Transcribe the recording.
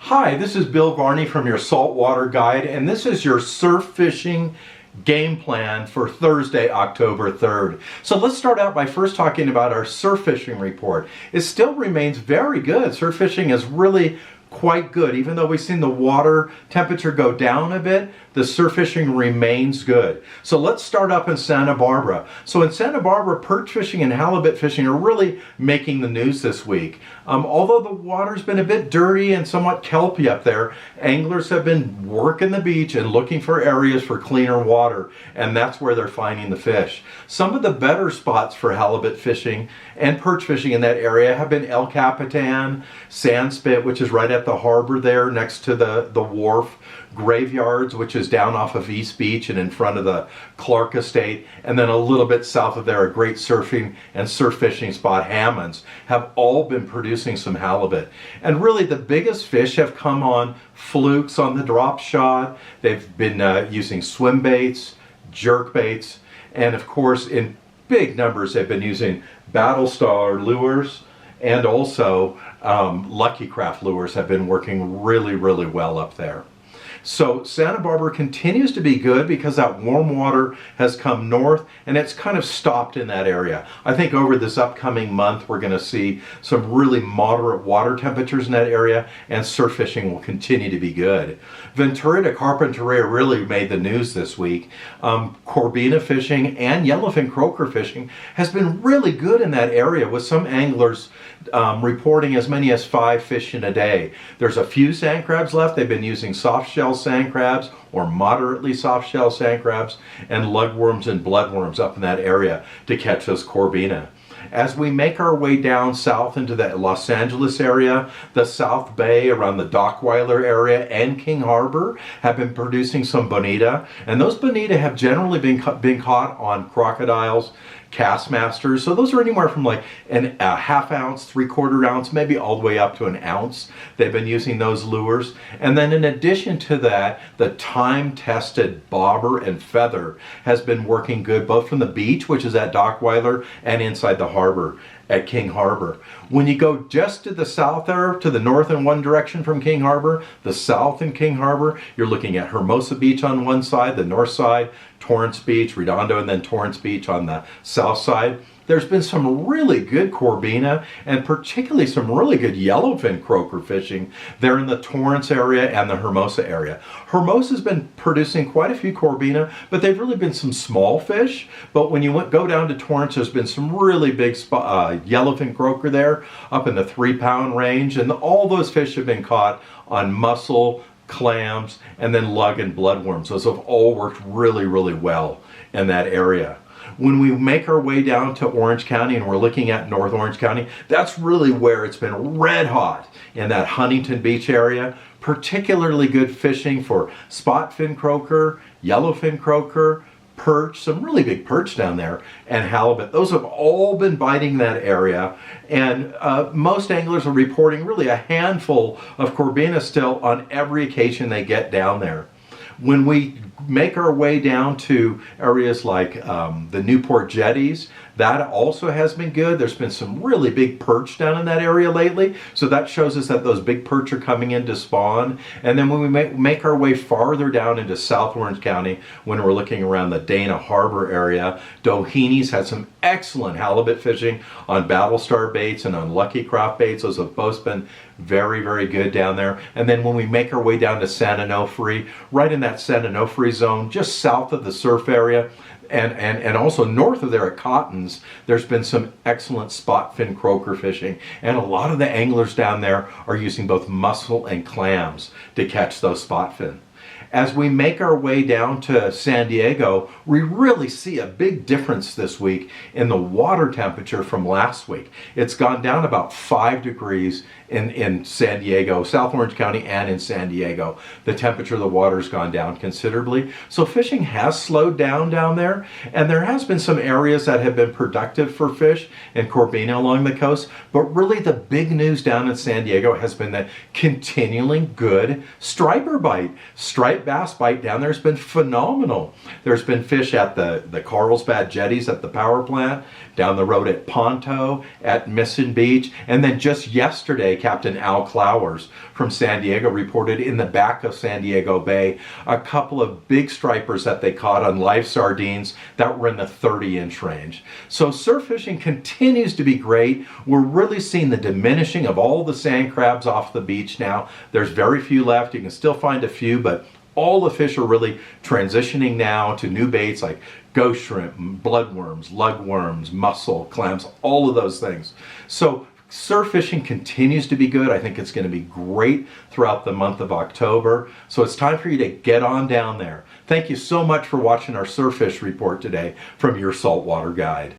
Hi, this is Bill Varney from your Saltwater Guide, and this is your surf fishing game plan for Thursday, October 3rd. So let's start out by first talking about our surf fishing report. It still remains very good. Surf fishing is really quite good. Even though we've seen the water temperature go down a bit, the surf fishing remains good. So let's start up in Santa Barbara. So in Santa Barbara, perch fishing and halibut fishing are really making the news this week. Although the water's been a bit dirty and somewhat kelpy up there, anglers have been working the beach and looking for areas for cleaner water, and that's where they're finding the fish. Some of the better spots for halibut fishing and perch fishing in that area have been El Capitan, Sandspit, which is right at the harbor there next to the wharf, Graveyards, which is down off of East Beach and in front of the Clark Estate, and then a little bit south of there, a great surfing and surf fishing spot, Hammonds, have all been producing some halibut. And really the biggest fish have come on flukes on the drop shot. They've been using swim baits, jerk baits, and of course in big numbers they've been using Battlestar lures, and also Lucky Craft lures have been working really well up there. So Santa Barbara continues to be good because that warm water has come north and it's kind of stopped in that area. I think over this upcoming month we're going to see some really moderate water temperatures in that area, and surf fishing will continue to be good. Ventura to Carpinteria really made the news this week. Corbina fishing and yellowfin croaker fishing has been really good in that area, with some anglers reporting as many as 5 fish in a day. There's a few sand crabs left. They've been using soft shell sand crabs or moderately soft shell sand crabs and lugworms and bloodworms up in that area to catch those corbina. As we make our way down south into the Los Angeles area, the South Bay around the Dockweiler area and King Harbor have been producing some bonita, and those bonita have generally been caught on crocodiles, Castmasters. So those are anywhere from like a half ounce, 3/4 ounce, maybe all the way up to an ounce. They've been using those lures. And then in addition to that, the time-tested bobber and feather has been working good, both from the beach, which is at Dockweiler, and inside the harbor at King Harbor. When you go just to the south there, to the north in one direction from King Harbor, the south in King Harbor, you're looking at Hermosa Beach on one side, the north side, Torrance Beach, Redondo, and then Torrance Beach on the south side. There's been some really good corbina and particularly some really good yellowfin croaker fishing there in the Torrance area and the Hermosa area. Hermosa's been producing quite a few corbina, but they've really been some small fish. But when you go down to Torrance, there's been some really big yellowfin croaker there, up in the 3-pound range, and all those fish have been caught on mussel, clams, and then lug and bloodworms. Those have all worked really well in that area. When we make our way down to Orange County and we're looking at North Orange County, that's really where it's been red hot in that Huntington Beach area. Particularly good fishing for spot fin croaker, yellowfin croaker, perch, some really big perch down there, and halibut. Those have all been biting that area, and most anglers are reporting really a handful of corbina still on every occasion they get down there. When we make our way down to areas like the Newport jetties, that also has been good. There's been some really big perch down in that area lately, so that shows us that those big perch are coming in to spawn. And then when we make our way farther down into South Orange County, when we're looking around the Dana Harbor area, Doheny's had some excellent halibut fishing on Battlestar baits and on Lucky Craft baits. Those have both been very good down there. And then when we make our way down to San Onofre, right in that San Onofre zone, just south of the surf area, and also north of there at Cotton's, there's been some excellent spot fin croaker fishing, and a lot of the anglers down there are using both mussel and clams to catch those spot fin. As we make our way down to San Diego, we really see a big difference this week in the water temperature from last week. It's gone down about 5 degrees in San Diego, South Orange County, and in San Diego. The temperature of the water's gone down considerably. So fishing has slowed down there, and there has been some areas that have been productive for fish and corbina along the coast, but really the big news down in San Diego has been that continually good striper bite. Stripe walleye bass bite down there has been phenomenal. There's been fish at the Carlsbad jetties at the power plant, down the road at Ponto, at Mission Beach, and then just yesterday, Captain Al Clowers from San Diego reported in the back of San Diego Bay a couple of big stripers that they caught on live sardines that were in the 30-inch range. So surf fishing continues to be great. We're really seeing the diminishing of all the sand crabs off the beach now. There's very few left. You can still find a few, but all the fish are really transitioning now to new baits like ghost shrimp, bloodworms, lugworms, mussel, clams, all of those things. So surf fishing continues to be good. I think it's going to be great throughout the month of October. So it's time for you to get on down there. Thank you so much for watching our surf fish report today from your Saltwater Guide.